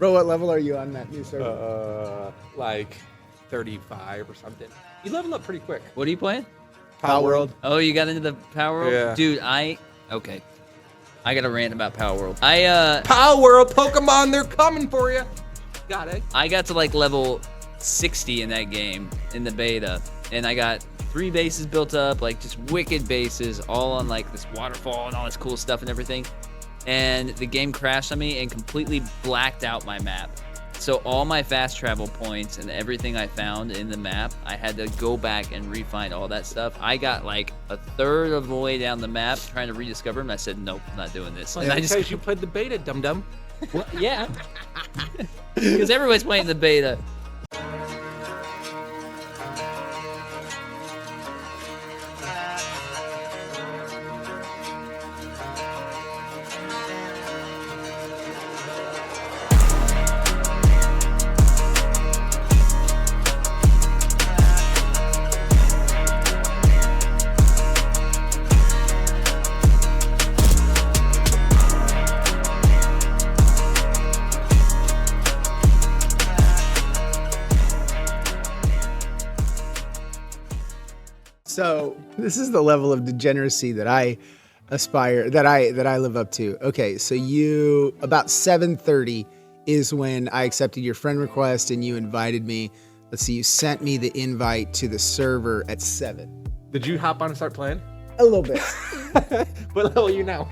Bro, what level are you on that new server? Like 35 or something. You level up pretty quick. What are you playing? Palworld. Oh, you got into the Palworld? Yeah. Dude, okay. I got a rant about Palworld. Palworld, Pokemon, they're coming for you. Got it. I got to like level 60 in that game in the beta, and I got 3 bases built up, like just wicked bases, all on like this waterfall and all this cool stuff and everything. And the game crashed on me and completely blacked out my map. So all my fast travel points and everything I found in the map, I had to go back and refine all that stuff. I got like a third of the way down the map trying to rediscover them. I said, nope, I'm not doing this. And I just because you played the beta, dum-dum. well, yeah, because everybody's playing the beta. So this is the level of degeneracy that I aspire, that I live up to. Okay, so you, about 7:30 is when I accepted your friend request and you invited me. Let's see, you sent me the invite to the server at 7. Did you hop on and start playing? A little bit. What level are you now?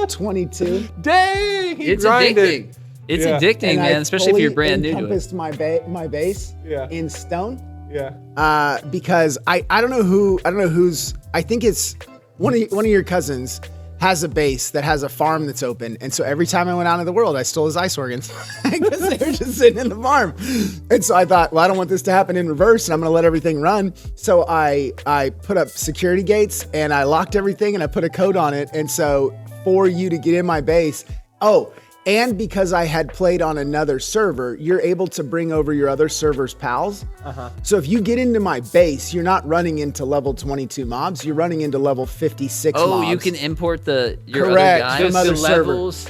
22. Dang! It's addicting. It's addicting, And man, I especially if you're fully brand new to it. encompassed my base in stone. Yeah. Because I don't know who's, I think it's one of your cousins has a base that has a farm that's open. And so every time I went out into the world, I stole his ice organs because they were just sitting in the farm. And so I thought, well, I don't want this to happen in reverse and I'm going to let everything run. So I put up security gates and I locked everything and I put a code on it. And so for you to get in my base, and because I had played on another server, you're able to bring over your other server's pals. So if you get into my base, you're not running into level 22 mobs, you're running into level 56 mobs. Oh, you can import your Correct. other From guys? other The server. levels,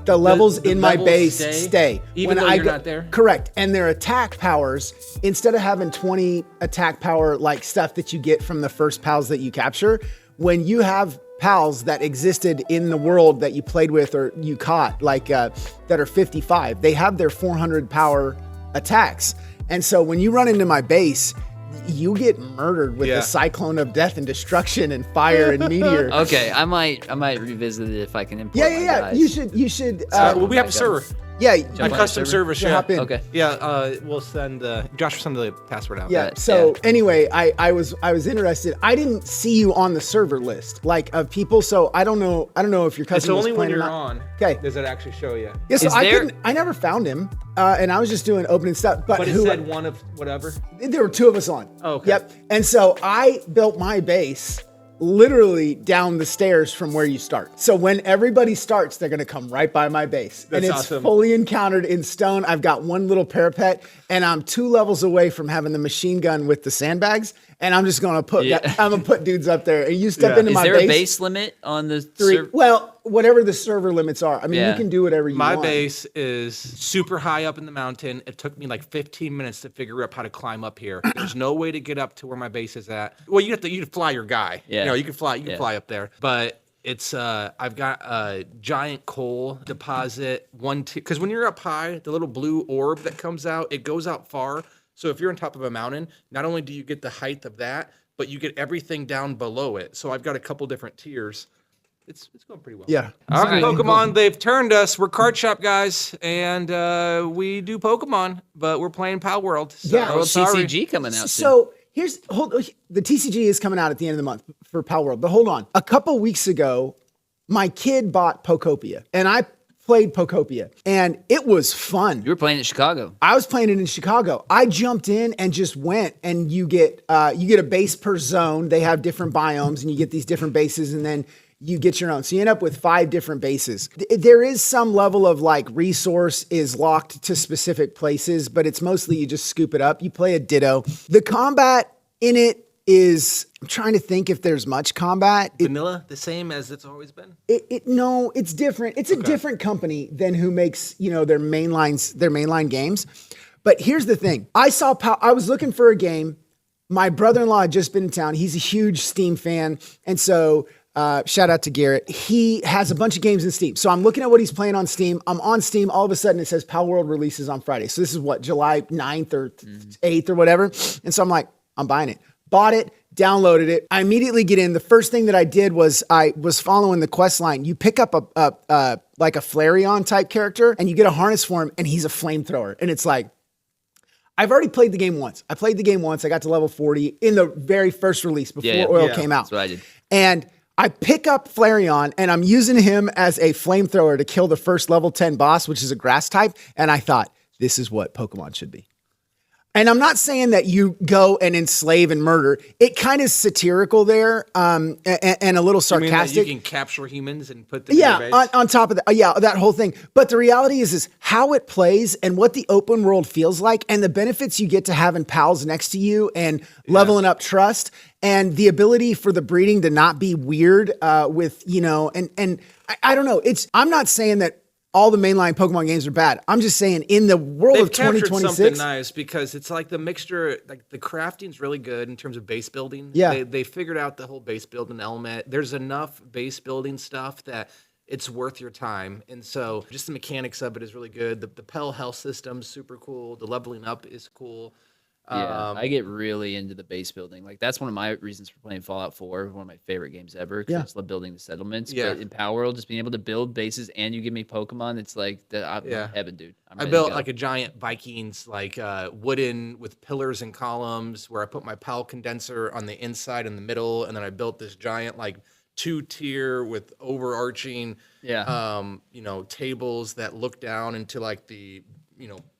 The levels in my levels base stay. Even though you're not there? Correct. And their attack powers, instead of having 20 attack power like stuff that you get from the first pals that you capture, when you have pals that existed in the world that you played with or you caught, like that are 55, they have their 400 power attacks. And so when you run into my base, you get murdered with the cyclone of death and destruction and fire and meteor. Okay, I might revisit it if I can import my Yeah. guys. You should. Well, we have a server. Yeah, A custom server. hop in. Okay. Yeah, we'll send Josh will send the password out. Yeah. So anyway, I was interested. I didn't see you on the server list, like of people. So I don't know if your cousin It's was only when playing or you're not. on. Okay. Does it actually show you? Yeah. So Is I there- couldn't. I never found him, and I was just doing opening stuff. But it said one of whatever. There were 2 of us on. Oh, okay. Yep. And so I built my base literally down the stairs from where you start. So when everybody starts, they're going to come right by my base. That's and it's awesome. fully encountered in stone. I've got one little parapet and I'm 2 levels away from having the machine gun with the sandbags. And I'm just going to put dudes up there and you step into Is my there base. a base limit on the 3. server? Well, whatever the server limits are. I mean, Yeah. you can do whatever you My want. base is super high up in the mountain. It took me like 15 minutes to figure out how to climb up here. There's no way to get up to where my base is at. Well, you fly your guy. Yeah. You know, you can fly up there. But it's I've got a giant coal deposit, because when you're up high, the little blue orb that comes out, it goes out far. So if you're on top of a mountain, not only do you get the height of that, but you get everything down below it. So I've got a couple different tiers. It's going pretty well. Yeah. All right, Alright. Pokemon, they've turned us. We're card shop guys, and we do Pokemon, but we're playing Palworld. So Yeah. Oh, sorry. TCG coming out soon. So the TCG is coming out at the end of the month for Palworld. But hold on. A couple weeks ago, my kid bought Pokopia and I played Pokopia and it was fun. You were playing in Chicago. I was playing it in Chicago. I jumped in and just went, and you get a base per zone. They have different biomes and you get these different bases and then you get your own. So you end up with 5 different bases. There is some level of like resource is locked to specific places, but it's mostly you just scoop it up. You play a Ditto. The combat in it is I'm trying to think if there's much combat. Vanilla, the same as it's always been. No, it's different. It's a different company than who makes, their mainline games. But here's the thing. I was looking for a game. My brother-in-law had just been in town. He's a huge Steam fan. And so shout out to Garrett. He has a bunch of games in Steam. So I'm looking at what he's playing on Steam. I'm on Steam. All of a sudden it says Palworld releases on Friday. So this is what, July 9th or 8th or whatever. And so I'm like, I'm buying it. Bought it, downloaded it. I immediately get in. The first thing that I did was I was following the quest line. You pick up like a Flareon type character and you get a harness for him and he's a flamethrower. And it's like, I've already played the game once. I played the game once. I got to level 40 in the very first release before Oil came out. That's what I did. And I pick up Flareon and I'm using him as a flamethrower to kill the first level 10 boss, which is a grass type. And I thought, this is what Pokemon should be. And I'm not saying that you go and enslave and murder. It kind of satirical there, and a little sarcastic. You can capture humans and put them in your base? on top of that, that whole thing. But the reality is how it plays and what the open world feels like, and the benefits you get to having pals next to you and leveling up trust, and the ability for the breeding to not be weird. With and I don't know. I'm not saying that all the mainline Pokemon games are bad. I'm just saying in the world of 2026. Something nice because it's like the mixture, like the crafting's really good in terms of base building. Yeah. They figured out the whole base building element. There's enough base building stuff that it's worth your time. And so just the mechanics of it is really good. The Pell health system's super cool. The leveling up is cool. Yeah, I get really into the base building. Like that's one of my reasons for playing Fallout 4, one of my favorite games ever. Because I just love building the settlements. Yeah. But in Palworld, just being able to build bases and you give me Pokemon, it's like heaven, dude. I built like a giant Vikings, like wooden with pillars and columns, where I put my PAL condenser on the inside and the middle, and then I built this giant like 2-tier with overarching, tables that look down into like the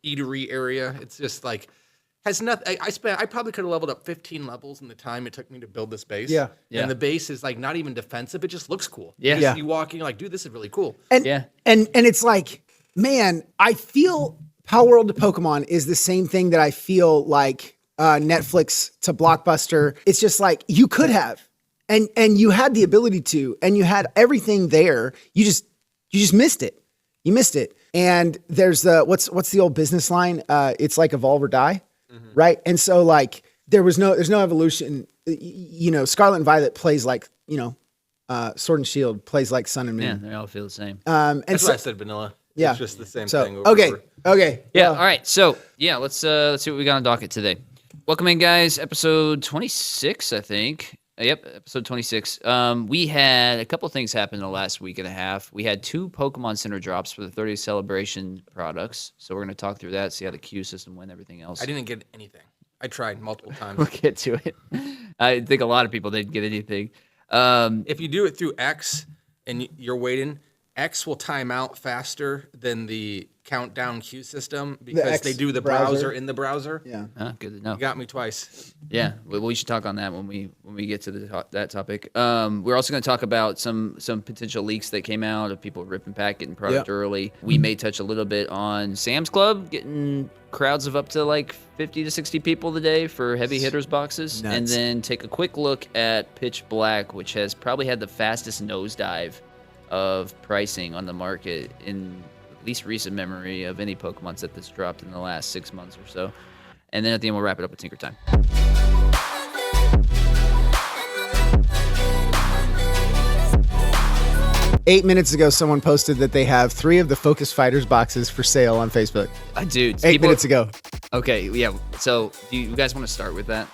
eatery area. It's just like. Has nothing. I probably could have leveled up 15 levels in the time it took me to build this base. Yeah. And the base is like not even defensive. It just looks cool. Yeah. You walk in, you're like, dude, this is really cool. And it's like, man, I feel Palworld to Pokemon is the same thing that I feel like Netflix to Blockbuster. It's just like you could have, and you had the ability to, and you had everything there. You just missed it. You missed it. And there's what's the old business line? It's like evolve or die. Right. And so like there's no evolution, Scarlet and Violet plays like, Sword and Shield plays like Sun and Moon. Yeah, they all feel the same. That's why I said vanilla. Yeah. It's just the same thing. Okay. Yeah. All right. So let's see what we got on docket today. Welcome in, guys. Episode 26, I think. Yep, episode 26. We had a couple things happen in the last week and a half. We had 2 Pokemon Center drops for the 30th celebration products. So we're going to talk through that, see how the queue system went, everything else. I didn't get anything. I tried multiple times. We'll get to it. I think a lot of people didn't get anything. If you do it through X and you're waiting, X will time out faster than the countdown queue system because they do the browser in the browser. Yeah. Good to know. You got me twice. Yeah, well, we should talk on that when we get to that topic. We're also going to talk about some potential leaks that came out of people ripping pack, getting product early. We may touch a little bit on Sam's Club getting crowds of up to like 50 to 60 people today for heavy hitters boxes, and then take a quick look at Pitch Black, which has probably had the fastest nosedive of pricing on the market in at least recent memory of any Pokemon set that's dropped in the last 6 months or so. And then at the end, we'll wrap it up with Tinker Time. Eight minutes ago, someone posted that they have 3 of the Focus Fighters boxes for sale on Facebook. Dude, 8 minutes ago. Okay, yeah. So do you guys want to start with that?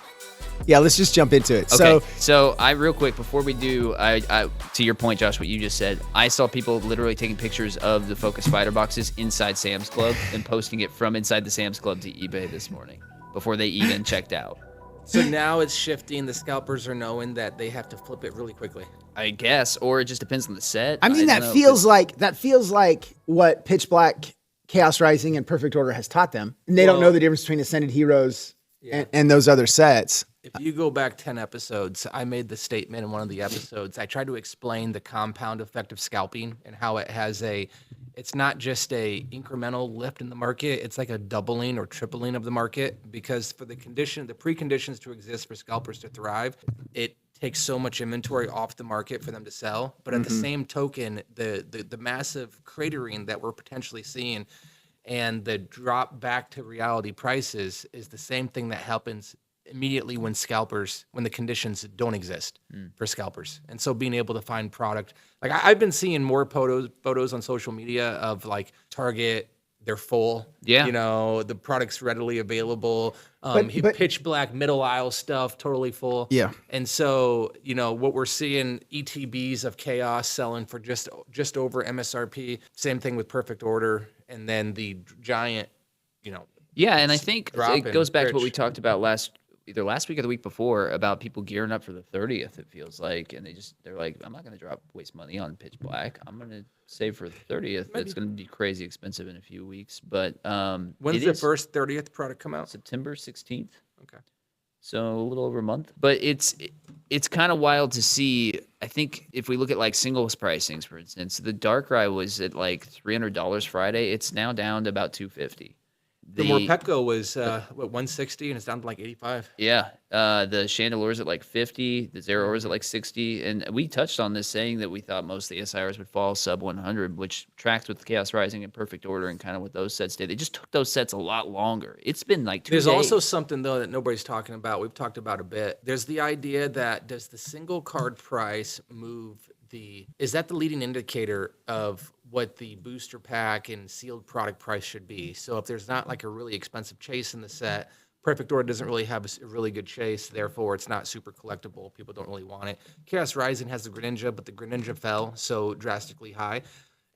Yeah, let's just jump into it. Okay, so I real quick before we do, I to your point, Josh, what you just said, I saw people literally taking pictures of the Focus Fighter boxes inside Sam's Club and posting it from inside the Sam's Club to eBay this morning before they even checked out. So now it's shifting. The scalpers are knowing that they have to flip it really quickly. I guess, or it just depends on the set. I mean, that feels like what Pitch Black, Chaos Rising, and Perfect Order has taught them, and they don't know the difference between Ascended Heroes and those other sets. If you go back 10 episodes, I made the statement in one of the episodes. I tried to explain the compound effect of scalping and how it has a it's not just a incremental lift in the market. It's like a doubling or tripling of the market, because for the preconditions to exist for scalpers to thrive, it takes so much inventory off the market for them to sell. But at the same token, the massive cratering that we're potentially seeing and the drop back to reality prices is the same thing that happens immediately when the conditions don't exist for scalpers. And so being able to find product, like I've been seeing more photos on social media of like Target, they're full. Yeah. The product's readily available. But Pitch black middle aisle stuff, totally full. Yeah. And so, what we're seeing, ETBs of chaos selling for just over MSRP. Same thing with Perfect Order, and then the giant, Yeah, and I think drop it in goes back to what Rich. we talked about either last week or the week before, about people gearing up for the 30th, it feels like, and they're like, I'm not going to waste money on pitch black. I'm going to save for the 30th. It's going to be crazy expensive in a few weeks, but When's the first 30th product come out? September 16th. Okay. So a little over a month, but it's kind of wild to see. I think if we look at like singles pricings, for instance, the Darkrai was at like $300 Friday. It's now down to about $250. The Morpeko was, 160, and it's down to like 85. Yeah, the Chandelore's at like 50, the Zeraor's at like 60, and we touched on this saying that we thought most of the SIRs would fall sub 100, which tracks with Chaos Rising and Perfect Order and kind of what those sets did. They just took those sets a lot longer. It's been like 2 There's days. also something, though, that nobody's talking about. We've talked about a bit. There's the idea that does the single card price move is that the leading indicator of what the booster pack and sealed product price should be? So if there's not like a really expensive chase in the set, Perfect Order doesn't really have a really good chase, therefore it's not super collectible. People don't really want it. Chaos Rising has the Greninja, but the Greninja fell so drastically high.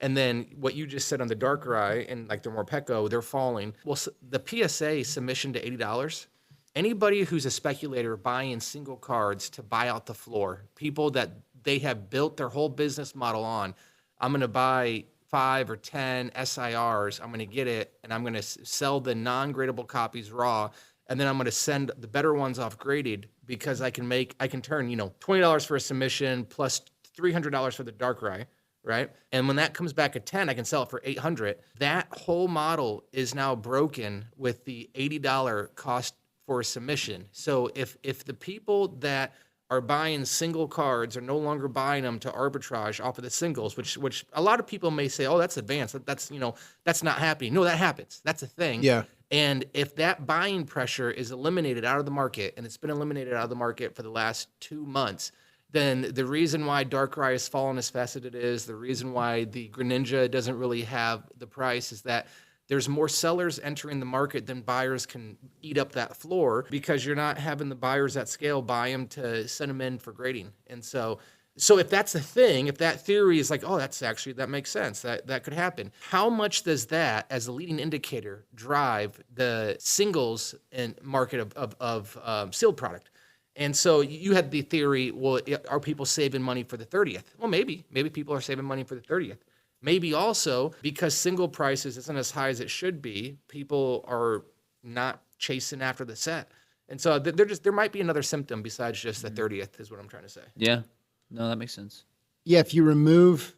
And then what you just said on the Darkrai and like the Morpeko, they're falling. Well, the PSA submission to $80. Anybody who's a speculator buying single cards to buy out the floor, people that they have built their whole business model on, I'm going to buy 5 or 10 SIRs, I'm going to get it, and I'm going to sell the non-gradable copies raw, and then I'm going to send the better ones off graded, because I can turn, $20 for a submission plus $300 for the Darkrai, right? And when that comes back at 10, I can sell it for $800. That whole model is now broken with the $80 cost for a submission. So if the people that are buying single cards are no longer buying them to arbitrage off of the singles, which a lot of people may say, oh, that's advanced. That's not happening. No, that happens. That's a thing. Yeah. And if that buying pressure is eliminated out of the market, and it's been eliminated out of the market for the last 2 months, then the reason why Darkrai has fallen as fast as it is, the reason why the Greninja doesn't really have the price, is that there's more sellers entering the market than buyers can eat up that floor, because you're not having the buyers at scale buy them to send them in for grading. And so if that's the thing, if that theory is like, oh, that makes sense, that could happen. How much does that, as a leading indicator, drive the singles and market of sealed product? And so you had the theory, well, are people saving money for the 30th? Well, maybe people are saving money for the 30th. Maybe also because single prices isn't as high as it should be, people are not chasing after the set. And so there might be another symptom besides just the 30th, is what I'm trying to say. Yeah. No, that makes sense. Yeah, if you remove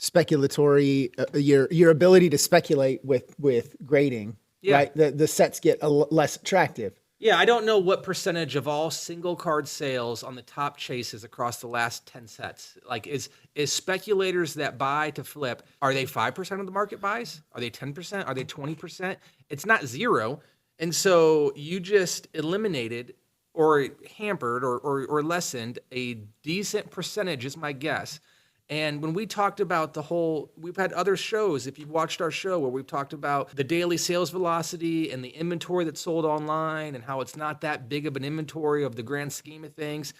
speculatory, your ability to speculate with grading, Yeah. right? The sets get less attractive. Yeah, I don't know what percentage of all single card sales on the top chases across the last 10 sets. Like, is speculators that buy to flip, are they 5% of the market buys? Are they 10%? Are they 20%? It's not zero. And so you just eliminated or hampered or lessened a decent percentage, is my guess. And when we talked about we've had other shows, if you've watched our show, where we've talked about the daily sales velocity and the inventory that's sold online and how it's not that big of an inventory of the grand scheme of things.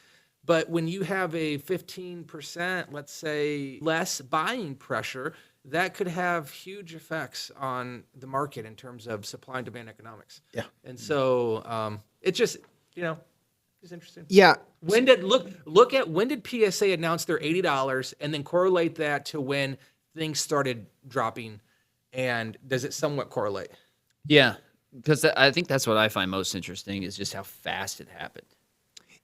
But when you have a 15%, let's say, less buying pressure, that could have huge effects on the market in terms of supply and demand economics. Yeah. And so it just, it's interesting. Yeah. When did when did PSA announce their $80, and then correlate that to when things started dropping, and does it somewhat correlate? Yeah, because I think that's what I find most interesting, is just how fast it happened.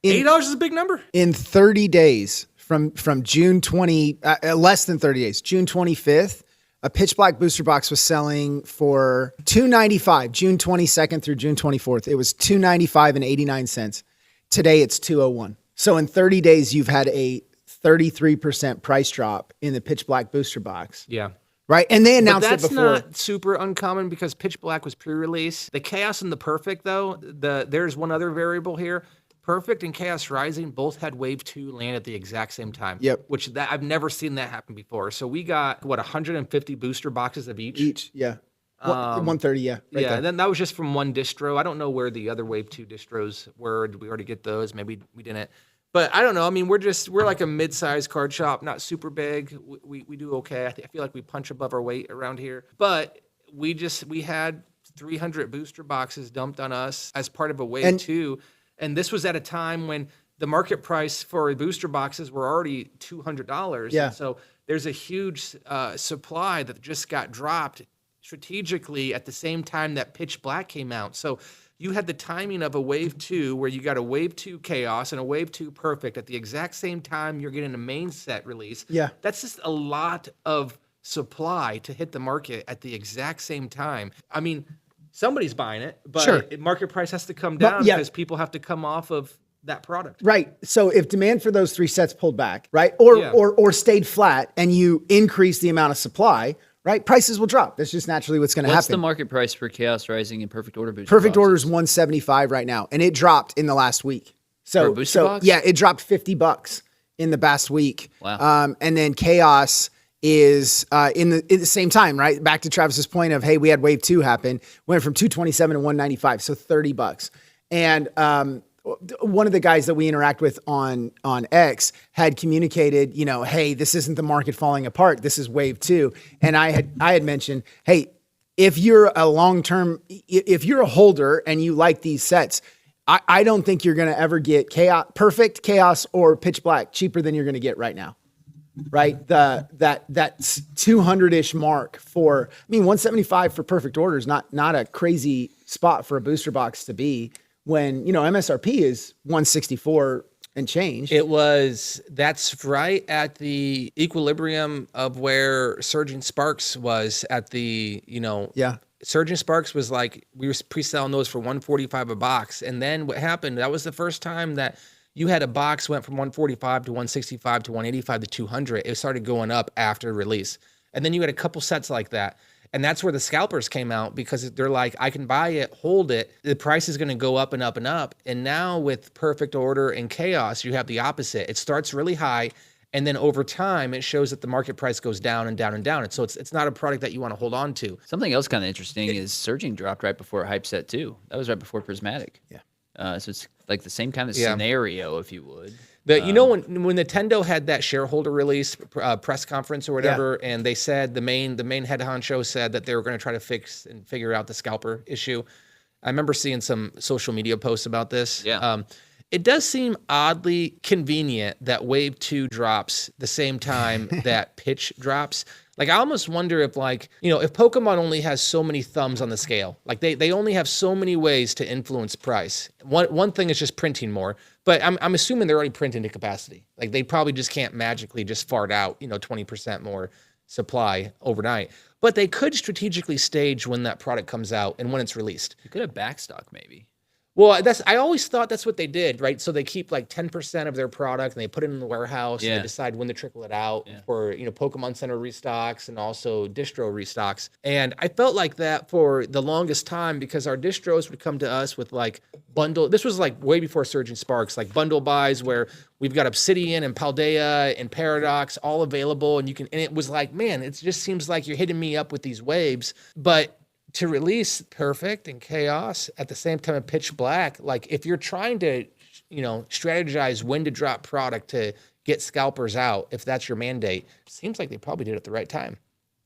$80 is a big number. In 30 days from June 20, less than 30 days, June 25th, a pitch black booster box was selling for $2.95. June 22nd through June 24th, it was $2.95 and 89 cents. Today it's $2.01. So in 30 days, you've had a 33% price drop in the pitch black booster box. Yeah. Right. And they announced But that's it before. not super uncommon because Pitch Black was pre-release. The Chaos and the Perfect, though, there's one other variable here. Perfect and Chaos Rising both had Wave 2 land at the exact same time. Yep. Which I've never seen that happen before. So we got, 150 booster boxes of each? Each, yeah. 130, yeah. Right there. And then that was just from one distro. I don't know where the other Wave 2 distros were. Did we already get those? Maybe we didn't. But I don't know. I mean, we're like a mid-sized card shop, not super big. We do okay. I feel like we punch above our weight around here. But we had 300 booster boxes dumped on us as part of a Wave 2. And this was at a time when the market price for booster boxes were already $200. Yeah. And so there's a huge supply that just got dropped strategically at the same time that Pitch Black came out. So you had the timing of a Wave 2 where you got a Wave 2 Chaos and a Wave 2 Perfect at the exact same time you're getting a main set release. Yeah. That's just a lot of supply to hit the market at the exact same time. I mean, somebody's buying it, but Sure. market price has to come down because people have to come off of that product. Right. So if demand for those 3 sets pulled back, right, or stayed flat, and you increase the amount of supply, right, prices will drop. That's just naturally what's going to happen. What's the market price for Chaos Rising and Perfect Order booster Perfect boxes? Order is $175 right now, and it dropped in the last week. So, For a booster box? yeah, it dropped $50 in the past week. Wow. And then Chaos is in the same time, right? Back to Travis's point of, hey, we had Wave 2 happen, went from $227 to $195, so $30. And one of the guys that we interact with on X had communicated, hey, this isn't the market falling apart. This is Wave 2. And I had mentioned, hey, if you're a long-term, if you're a holder and you like these sets, I don't think you're going to ever get Perfect, Chaos, or Pitch Black cheaper than you're going to get right now. Right? That 200-ish mark for, $175 for Perfect Order is not a crazy spot for a booster box to be when, MSRP is $164 and change. That's right at the equilibrium of where Surging Sparks was at the, Yeah. Surging Sparks was like, we were pre-selling those for $145 a box. And then what happened, that was the first time that you had a box went from $145 to $165 to $185 to $200. It started going up after release. And then you had a couple sets like that. And that's where the Scalpers came out because they're like, I can buy it, hold it. The price is going to go up and up and up. And now with Perfect Order and Chaos, you have the opposite. It starts really high. And then over time, it shows that the market price goes down and down and down. And so it's not a product that you want to hold on to. Something else kind of interesting is Surging dropped right before Hype Set 2. That was right before Prismatic. Yeah. So it's like the same kind of scenario, if you would. When Nintendo had that shareholder release press conference or whatever, and they said the main head honcho said that they were going to try to fix and figure out the scalper issue. I remember seeing some social media posts about this. Yeah. It does seem oddly convenient that Wave 2 drops the same time that Pitch drops. Like, I almost wonder if, if Pokemon only has so many thumbs on the scale, like they only have so many ways to influence price. One thing is just printing more, but I'm assuming they're already printing to capacity. Like, they probably just can't magically just fart out, 20% more supply overnight. But they could strategically stage when that product comes out and when it's released. You could have backstock, maybe. Well, I always thought that's what they did, right? So they keep like 10% of their product and they put it in the warehouse and they decide when to trickle it out for, Pokemon Center restocks and also distro restocks. And I felt like that for the longest time because our distros would come to us with like bundle. This was like way before Surging Sparks, like bundle buys where we've got Obsidian and Paldea and Paradox all available. And it was like, man, it just seems like you're hitting me up with these waves. But to release Perfect and Chaos at the same time of Pitch Black, like if you're trying to, strategize when to drop product to get Scalpers out, if that's your mandate, seems like they probably did it at the right time.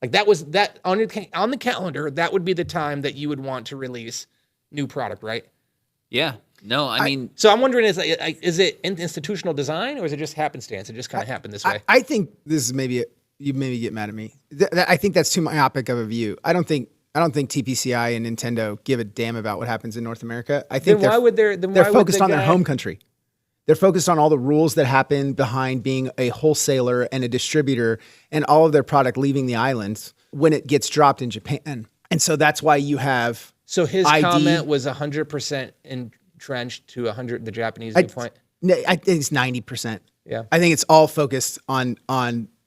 Like that was that on the calendar, that would be the time that you would want to release new product, right? Yeah. No, I mean. So I'm wondering, is it institutional design or is it just happenstance? It just kind of happened this way. I think this is you maybe get mad at me. I think that's too myopic of a view. I don't think TPCI and Nintendo give a damn about what happens in North America. I think they're focused on their home country. They're focused on all the rules that happen behind being a wholesaler and a distributor and all of their product leaving the islands when it gets dropped in Japan. And so that's why you have So his ID. comment was 100% entrenched to 100, the Japanese viewpoint. I think it's 90%. Yeah. I think it's all focused on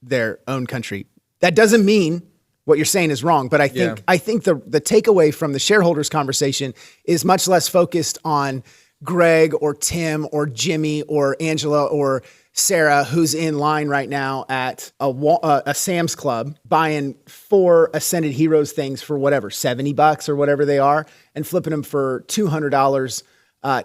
their own country. That doesn't mean what you're saying is wrong, but I think the takeaway from the shareholders conversation is much less focused on Greg or Tim or Jimmy or Angela or Sarah, who's in line right now at a Sam's Club buying 4 Ascended Heroes things for whatever, $70 or whatever they are, and flipping them for $200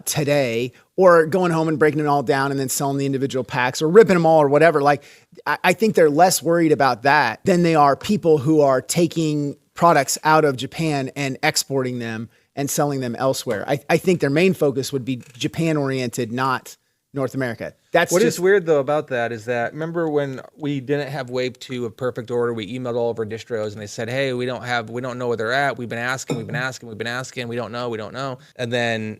today, or going home and breaking it all down and then selling the individual packs or ripping them all or whatever. Like, I think they're less worried about that than they are people who are taking products out of Japan and exporting them and selling them elsewhere. I think their main focus would be Japan oriented, not North America. That's What is weird though about that is that, remember when we didn't have wave 2 of Perfect Order, we emailed all of our distros and they said, hey, we don't know where they're at. We've been asking, we don't know. And then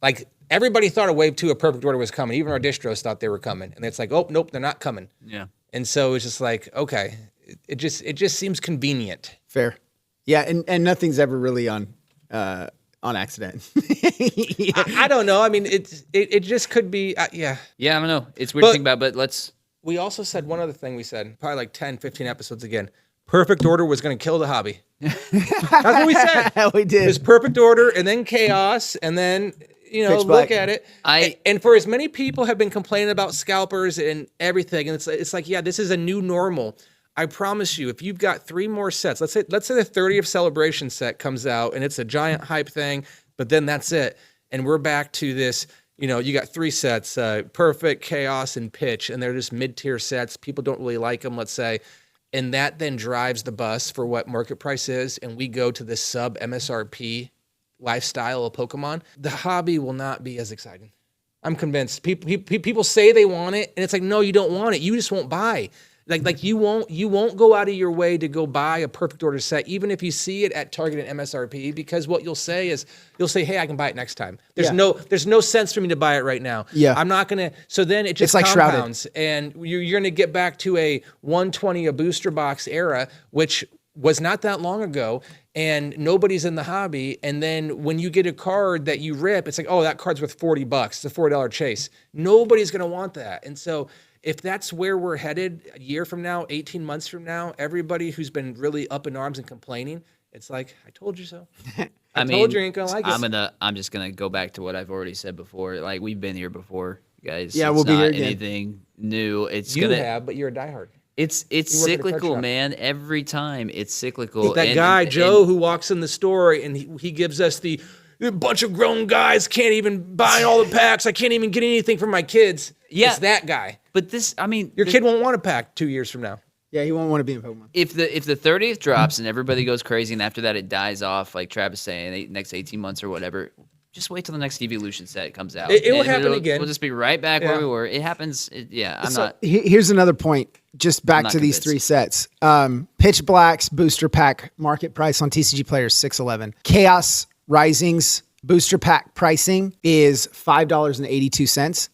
like everybody thought a wave 2 of Perfect Order was coming. Even our distros thought they were coming. And it's like, oh, nope, they're not coming. Yeah. And so it's just like, okay, it just seems convenient. fair. Yeah. And nothing's ever really on accident. I don't know. I mean, it just could be, yeah. Yeah, I don't know. It's weird to think about, but let's. We also said one other thing we said, probably like 10, 15 episodes again. Perfect Order was going to kill the hobby. That's what we said. We did. It was Perfect Order and then Chaos and then, look at it. And for as many people have been complaining about scalpers and everything, and it's like, yeah, this is a new normal. I promise you, if you've got 3 more sets, let's say the 30th Celebration set comes out and it's a giant hype thing, but then that's it. And we're back to this, you got 3 sets, Perfect, Chaos, and Pitch, and they're just mid-tier sets. People don't really like them, let's say. And that then drives the bus for what market price is, and we go to the sub MSRP lifestyle of Pokemon. The hobby will not be as exciting. I'm convinced. People say they want it, and it's like, no, you don't want it. You just won't buy. Like you won't go out of your way to go buy a Perfect Order set, even if you see it at Target and MSRP, because what you'll say is, hey, I can buy it next time. There's no sense for me to buy it right now. Yeah. I'm not gonna. So then it just like compounds, and you're gonna get back to a 120 a booster box era, which was not that long ago, and nobody's in the hobby. And then when you get a card that you rip, it's like, oh, that card's worth $40. It's a $4 chase. Nobody's gonna want that, and so. If that's where we're headed a year from now, 18 months from now, everybody who's been really up in arms and complaining, it's like, I told you so. I told you ain't gonna like it. I'm just gonna go back to what I've already said before. Like, we've been here before, guys. Yeah, it's we'll be here not again. anything new. You have, but you're a diehard. It's You work at a card cyclical, shop. man. Every time it's cyclical. That guy, Joe, who walks in the store and he gives us the bunch of grown guys can't even buy all the packs. I can't even get anything for my kids. Yeah. It's that guy. But this, I mean, Your kid won't want a pack 2 years from now. Yeah, he won't want to be in Pokemon. if the 30th drops and everybody goes crazy, and after that it dies off, like Travis saying, next 18 months or whatever, just wait till the next evolution set comes out. It will And happen again. We'll just be right back Yeah. where we were. It happens. I'm not. Here's another point. Just back not to these convinced. 3 sets. Pitch Black's booster pack market price on TCG Players $6.11. Chaos Rising's booster pack pricing is $5.82,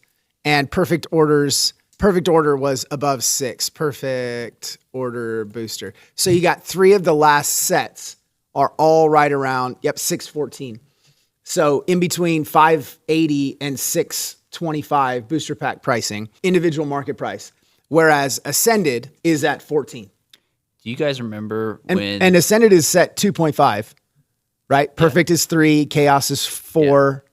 and Perfect Order was above $6. Perfect Order booster. So you got 3 of the last sets are all right around $6.14. So in between $5.80 and $6.25 booster pack pricing, individual market price. Whereas Ascended is at 14. Do you guys remember And, when? and Ascended is set 2.5, right? Perfect is 3, Chaos is 4,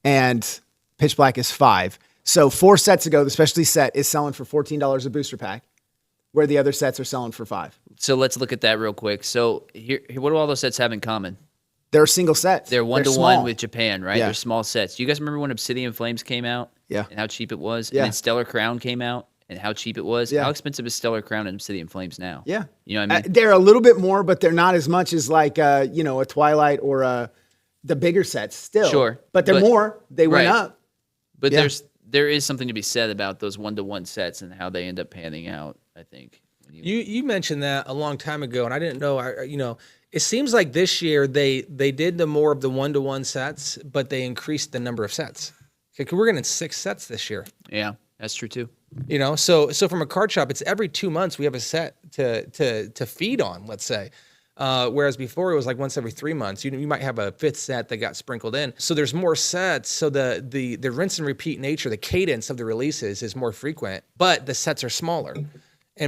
and Pitch Black is 5. So 4 sets ago, the specialty set is selling for $14 a booster pack, where the other sets are selling for 5. So let's look at that real quick. So here what do all those sets have in common? They're single sets. They're 1-to-1 small. with Japan, right? Yeah. They're small sets. Do you guys remember when Obsidian Flames came out? Yeah. And how cheap it was? Yeah. And then Stellar Crown came out and how cheap it was? Yeah. How expensive is Stellar Crown and Obsidian Flames now? Yeah. You know what I mean? They're a little bit more, but they're not as much as like, a Twilight or the bigger sets still. Sure. But they're more. They went Right. up. But Yeah. there is something to be said about those 1-to-1 sets and how they end up panning out, I think. You mentioned that a long time ago, and I didn't know. It seems like this year they did the more of the 1-to-1 sets, but they increased the number of sets. Okay, we're getting 6 sets this year. Yeah, that's true too. You know, so from a card shop, it's every 2 months we have a set to feed on, let's say. Whereas before it was like once every 3 months. You might have a 5th set that got sprinkled in. So there's more sets. So the rinse and repeat nature, the cadence of the releases is more frequent, but the sets are smaller.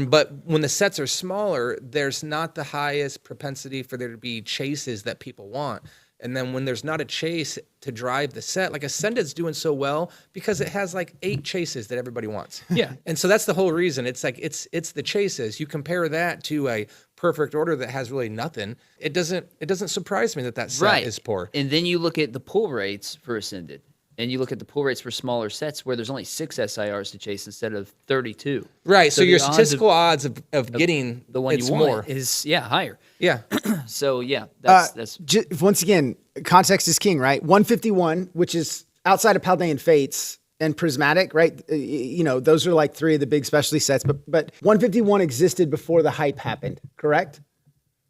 But when the sets are smaller, there's not the highest propensity for there to be chases that people want. And then when there's not a chase to drive the set, like Ascended's doing so well because it has like 8 chases that everybody wants. Yeah. And so that's the whole reason. It's like it's the chases. You compare that to a Perfect Order that has really nothing. It doesn't surprise me that set is poor. And then you look at the pull rates for Ascended, and you look at the pull rates for smaller sets where there's only 6 SIRs to chase instead of 32. Right. So your statistical odds of getting the one you more want is higher. Yeah. So that's Once again, context is king, right? 151, which is outside of Paldean Fates and Prismatic, right? You know, those are like 3 of the big specialty sets, but 151 existed before the hype happened, correct?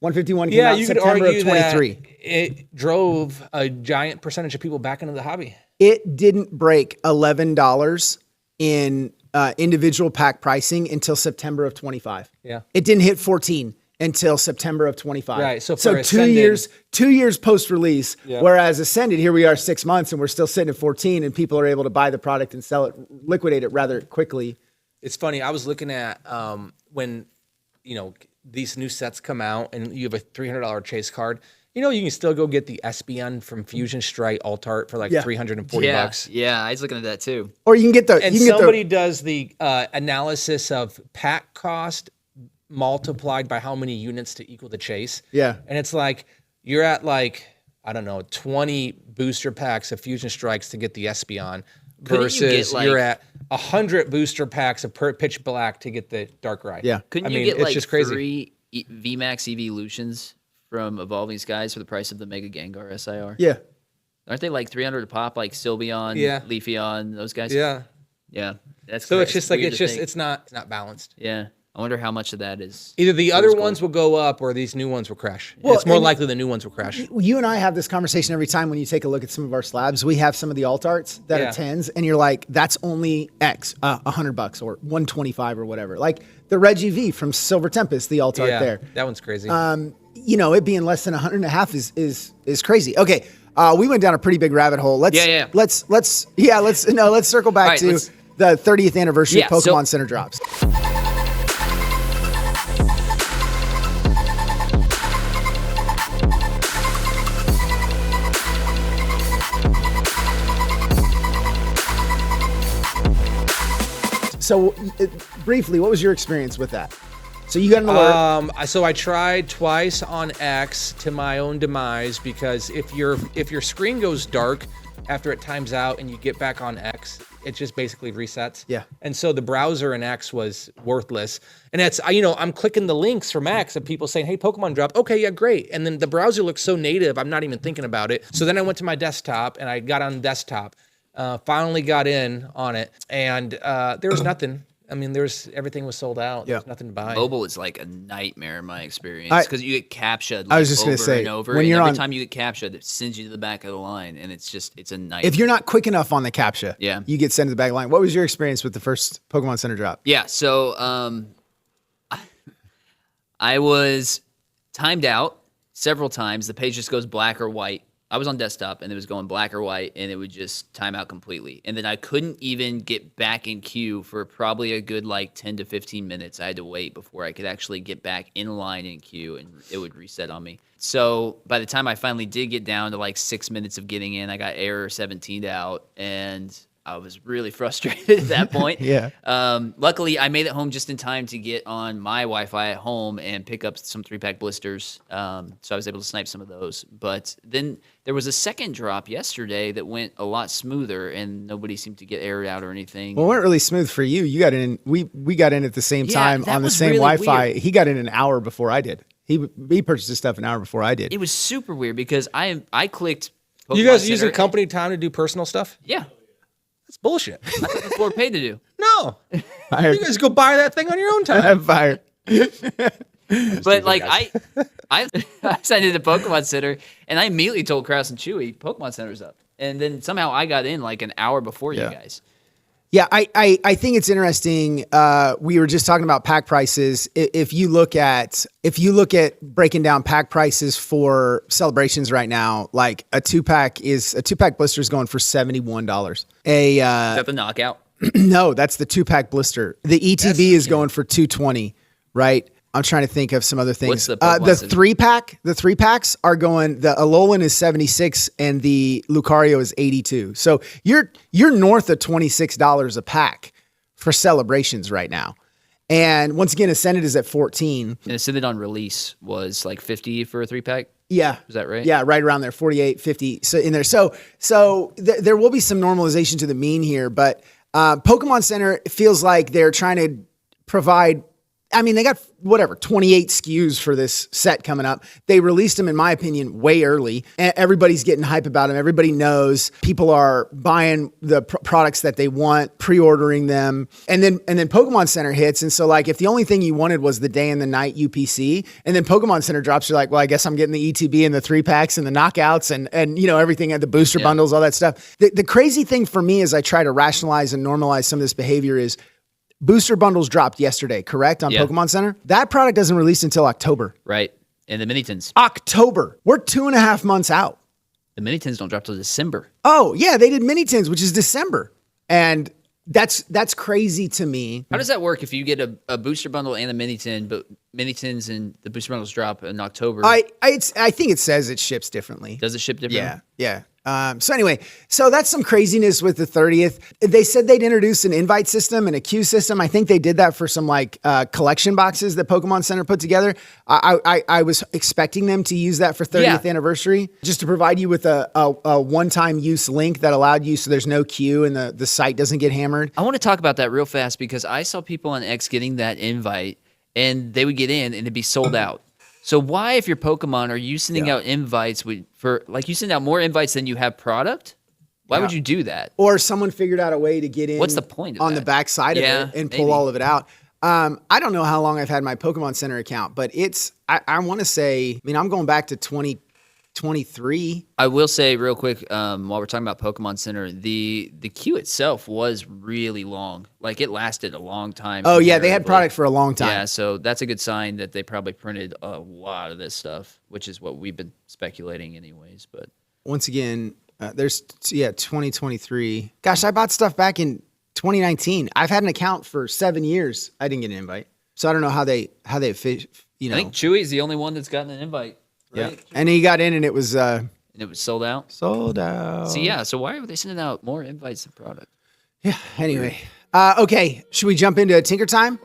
151 came out you could September argue of 23. that it drove a giant percentage of people back into the hobby. It didn't break $11 in individual pack pricing until September of 25. Yeah. It didn't hit 14 until September of 25. Right. So two Ascended, 2 years post release. Yeah. Whereas Ascended, here we are 6 months and we're still sitting at 14 and people are able to buy the product and sell it, liquidate it rather quickly. It's funny. I was looking at when, these new sets come out and you have a $300 chase card. You can still go get the Espeon from Fusion Strike Alt Art for like $340. Yeah, I was looking at that too. Or you can get the... And somebody does the analysis of pack cost multiplied by how many units to equal the chase. Yeah. And it's like, you're at like, I don't know, 20 booster packs of Fusion Strikes to get the Espeon versus you're at 100 booster packs of Pitch Black to get the Darkrai. Yeah. Couldn't you get just crazy. 3 VMAX Evolutions from Evolving Skies for the price of the Mega Gengar SIR? Yeah. Aren't they like 300 a pop, like Sylveon, Leafeon, those guys? Yeah. Yeah. That's so it's just like, it's not balanced. Yeah. I wonder how much of that is. Either the other ones will go up or these new ones will crash. Well, it's more likely the new ones will crash. You and I have this conversation every time when you take a look at some of our slabs. We have some of the alt arts that are 10s, and you're like, that's only X, $100 or 125 or whatever. Like the Reggie V from Silver Tempest, the alt art there. That one's crazy. It being less than 150 is crazy. Okay, we went down a pretty big rabbit hole. Let's circle back to the 30th anniversary of Pokemon Center drops. So, briefly, what was your experience with that? So you got an alert. So I tried twice on X to my own demise because if your screen goes dark after it times out and you get back on X, it just basically resets. Yeah. And so the browser in X was worthless. And it's I'm clicking the links from X of people saying, "Hey, Pokemon dropped." Okay, yeah, great. And then the browser looks so native, I'm not even thinking about it. So then I went to my desktop and I got on desktop. Finally got in on it, and there was nothing. I mean, everything was sold out. There's nothing to buy. Mobile is like a nightmare in my experience because you get captured. I was just going to say, and over, and every time you get captured, it sends you to the back of the line, and it's a nightmare. If you're not quick enough on the captcha, you get sent to the back of the line. What was your experience with the first Pokemon Center drop? Yeah, so I was timed out several times. The page just goes black or white. I was on desktop and it was going black or white and it would just time out completely. And then I couldn't even get back in queue for probably a good 10 to 15 minutes. I had to wait before I could actually get back in line in queue and it would reset on me. So by the time I finally did get down to 6 minutes of getting in, I got error 17 out and I was really frustrated at that point. Luckily, I made it home just in time to get on my Wi-Fi at home and pick up some 3-pack blisters. So I was able to snipe some of those. But then there was a second drop yesterday that went a lot smoother, and nobody seemed to get aired out or anything. Well, it went really smooth for you. You got in. We got in at the same time on the same really Wi-Fi. Weird. He got in an hour before I did. He purchased his stuff an hour before I did. It was super weird because I clicked. Pokemon You guys Center using company time to do personal stuff? Yeah. That's bullshit. I thought that's what we're paid to do. No. You guys go buy that thing on your own time. I'm fired. But I signed into Pokemon Center and I immediately told Kraus and Chewy, Pokemon Center's up. And then somehow I got in like an hour before you guys. Yeah, I think it's interesting. We were just talking about pack prices. If you look at breaking down pack prices for celebrations right now, like a two pack blister is going for $71. Is that the knockout? No, that's the 2-pack blister. The ETB is going for $220, right? I'm trying to think of some other things. What's the the 3-pack? The 3-packs are going. The Alolan is $76 and the Lucario is $82. So you're north of $26 a pack for celebrations right now. And once again, Ascended is at $14. And Ascended on release was like $50 for a 3-pack. Yeah. Is that right? Yeah, right around there, 48, 50. So in there. So there will be some normalization to the mean here, but Pokemon Center feels like they're trying to provide. I mean, they got 28 SKUs for this set coming up. They released them, in my opinion, way early. Everybody's getting hype about them. Everybody knows people are buying the products that they want, pre-ordering them, and then Pokemon Center hits. And so, like, if the only thing you wanted was the day and the night UPC, and then Pokemon Center drops, you're like, well, I guess I'm getting the ETB and the 3-packs and the knockouts and everything at the booster bundles, all that stuff. The crazy thing for me as I try to rationalize and normalize some of this behavior is, booster bundles dropped yesterday, correct? On Pokemon Center? That product doesn't release until October. Right. And the Mini-Tins. October. We're 2.5 months out. The Mini-Tins don't drop till December. Oh, yeah, they did Mini-Tins, which is December. And that's crazy to me. How does that work if you get a booster bundle and a Mini-Tin, but Mini-Tins and the booster bundles drop in October? I think it says it ships differently. Does it ship differently? Yeah. So anyway, that's some craziness with the 30th. They said they'd introduce an invite system and a queue system. I think they did that for some collection boxes that Pokemon Center put together. I was expecting them to use that for 30th anniversary, just to provide you with a one-time use link that allowed you so there's no queue and the site doesn't get hammered. I want to talk about that real fast because I saw people on X getting that invite and they would get in and it'd be sold out. So why, if you're Pokemon, are you sending out invites you send out more invites than you have product? Why would you do that? Or someone figured out a way to get in. What's the point of on that? the back side of it and pull all of it out. I don't know how long I've had my Pokemon Center account, but I want to say, I'm going back to 2023. I will say real quick, while we're talking about Pokemon Center, the queue itself was really long. Like, it lasted a long time. Oh, yeah, they had product for a long time. Yeah, so that's a good sign that they probably printed a lot of this stuff, which is what we've been speculating anyways. But once again, there's 2023. Gosh, I bought stuff back in 2019. I've had an account for 7 years. I didn't get an invite, so I don't know how they fish. I think Chewy's the only one that's gotten an invite. Right? Yeah, and he got in, and it was sold out. Sold out. So why are they sending out more invites than product? Yeah. Anyway, okay. Should we jump into Tinker Time?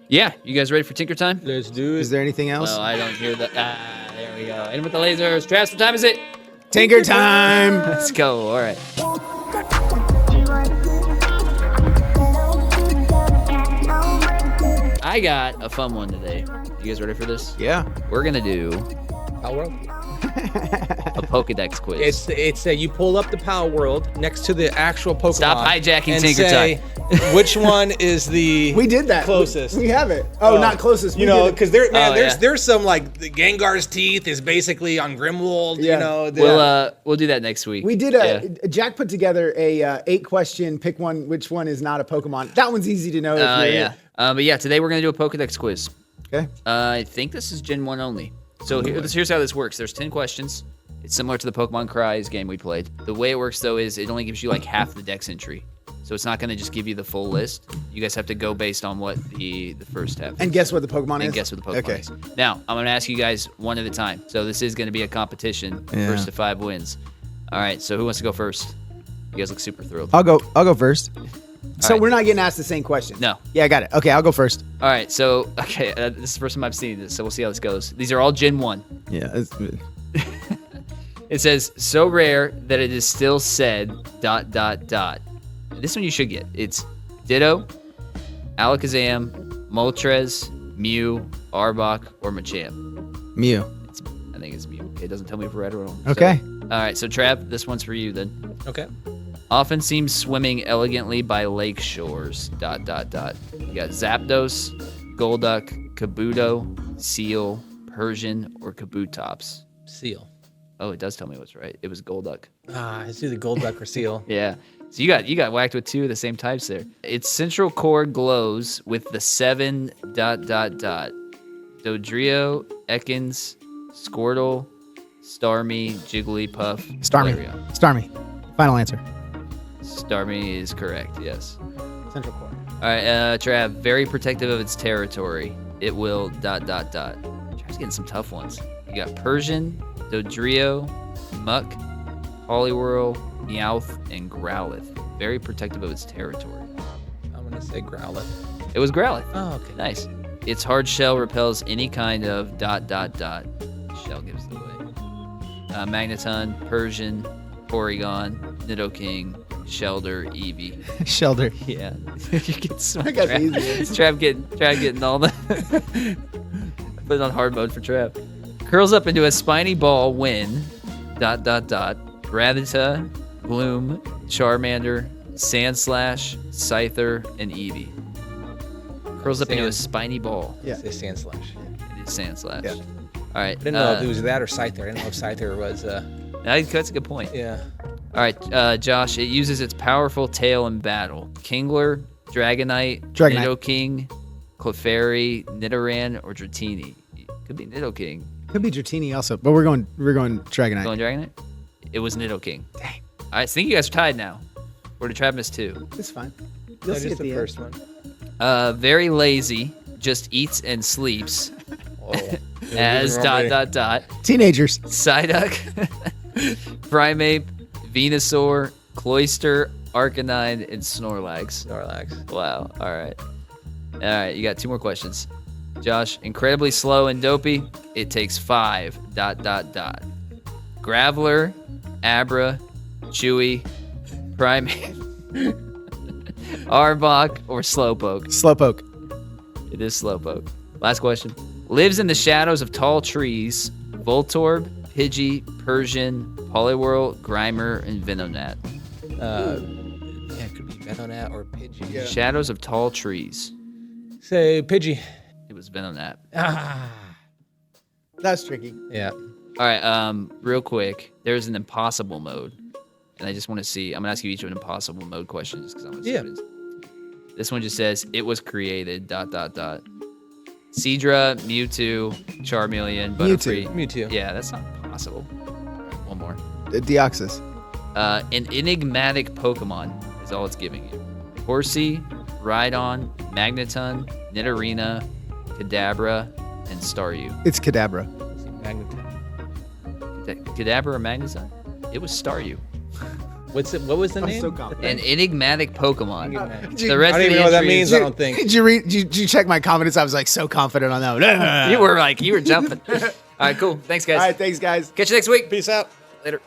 Yeah. You guys ready for Tinker Time? Let's do it. Is there anything else? Well, I don't hear that. There we go. In with the lasers. Travis, what time is it? Tinker Time. Let's go. All right. I got a fun one today. You guys ready for this? Yeah. We're gonna do Palworld. a Pokedex quiz. It's you pull up the Palworld next to the actual Pokemon. Stop hijacking and Tinker say Time. which one is the We did that. closest. We have it. Oh, not closest. We You know, did it. because there's some like the Gengar's teeth is basically on Grimwold. Yeah. You know, We'll do that next week. We did Jack put together a 8-question, pick one, which one is not a Pokemon. That one's easy to know. But yeah, today we're gonna do a Pokedex quiz. Okay. I think this is Gen 1 only. So here's how this works. There's 10 questions. It's similar to the Pokemon Cries game we played. The way it works, though, is it only gives you like half the dex entry. So it's not going to just give you the full list. You guys have to go based on what the first half is. And guess what the Pokemon is? And guess what the Pokemon is. Now, I'm going to ask you guys one at a time. So this is going to be a competition. First to 5 wins. All right, so who wants to go first? You guys look super thrilled. I'll go first. So right. we're not getting asked the same question. No. Yeah, I got it. Okay, I'll go first. All right, so, this is the first time I've seen this, so we'll see how this goes. These are all Gen 1. Yeah. It says, so rare that it is still said, ... This one you should get. It's Ditto, Alakazam, Moltres, Mew, Arbok, or Machamp. Mew. I think it's Mew. It doesn't tell me if we're right or wrong. Okay. So, all right, so Trav, this one's for you then. Okay. Often seems swimming elegantly by lake shores, ... You got Zapdos, Golduck, Kabuto, Seal, Persian, or Kabutops. Seal. Oh, it does tell me what's right. It was Golduck. It's either Golduck or Seal. Yeah. So you got whacked with 2 of the same types there. Its central core glows with the 7 ... Dodrio, Ekans, Squirtle, Starmie, Jigglypuff, Starmie. Flareon. Starmie. Final answer. Starmie is correct, yes. Central core. All right, Trav, very protective of its territory. It will ... Trav's getting some tough ones. You got Persian, Dodrio, Muck, Poliwhirl, Meowth, and Growlithe. Very protective of its territory. I'm going to say Growlithe. It was Growlithe. Oh, okay. Nice. Its hard shell repels any kind of ... Shell gives it away. Magneton, Persian, Porygon, Nidoking, Shelder, Eevee. Shelter. Yeah. You get smart. I got the easy ones. Trav getting all the... Put it on hard mode for Trav. Curls up into a spiny ball when ... Rattata, Gloom, Charmander, Sandslash, Scyther, and Eevee. Curls up into a spiny ball. Yeah. Say Sandslash. It is Sandslash. Yeah. All right. I didn't know if it was that or Scyther. I didn't know if Scyther was... That's a good point. Yeah. All right, Josh, it uses its powerful tail in battle. Kingler, Dragonite, Nidoking, Clefairy, Nidoran, or Dratini. Could be Nidoking. Could be Dratini also, but we're going Dragonite. Going Dragonite? It was Nidoking. Dang. All right, so I think you guys are tied now. Or did Trav miss 2? It's fine. You'll see just at the the first end. one. Very lazy, just eats and sleeps. Oh. As ... Teenagers. Psyduck, Primeape, Venusaur, Cloyster, Arcanine, and Snorlax. Wow. All right. You got 2 more questions. Josh, incredibly slow and dopey. It takes 5 ... Graveler, Abra, Chewy, Primeape, Arbok, or Slowpoke. Slowpoke. It is Slowpoke. Last question. Lives in the shadows of tall trees. Voltorb, Pidgey, Persian, Poliwhirl, Grimer, and Venonat. Yeah, it could be Venonat or Pidgey. Yeah. Shadows of tall trees. Say Pidgey. It was Venonat. That's tricky. Yeah. All right, real quick. There's an impossible mode. And I just want to see. I'm going to ask you each of an impossible mode question just because I want to see what it is. This one just says, it was created, ... Seadra, Mewtwo, Charmeleon, Butterfree. Mewtwo. Yeah, that's not possible. All right, one more. Deoxys. An enigmatic Pokemon is all it's giving you. Horsey, Rhydon, Magneton, Nidorina, Kadabra, and Staryu. It's Kadabra. Magneton. Kadabra or Magneton? It was Staryu. What was the name? so confident. An enigmatic Pokemon. Did The rest I don't of even the know what that entries- means. I don't think. Did you check my confidence? I was like so confident on that one. You were jumping. All right, cool. Thanks, guys. All right, thanks, guys. Catch you next week. Peace out. Later.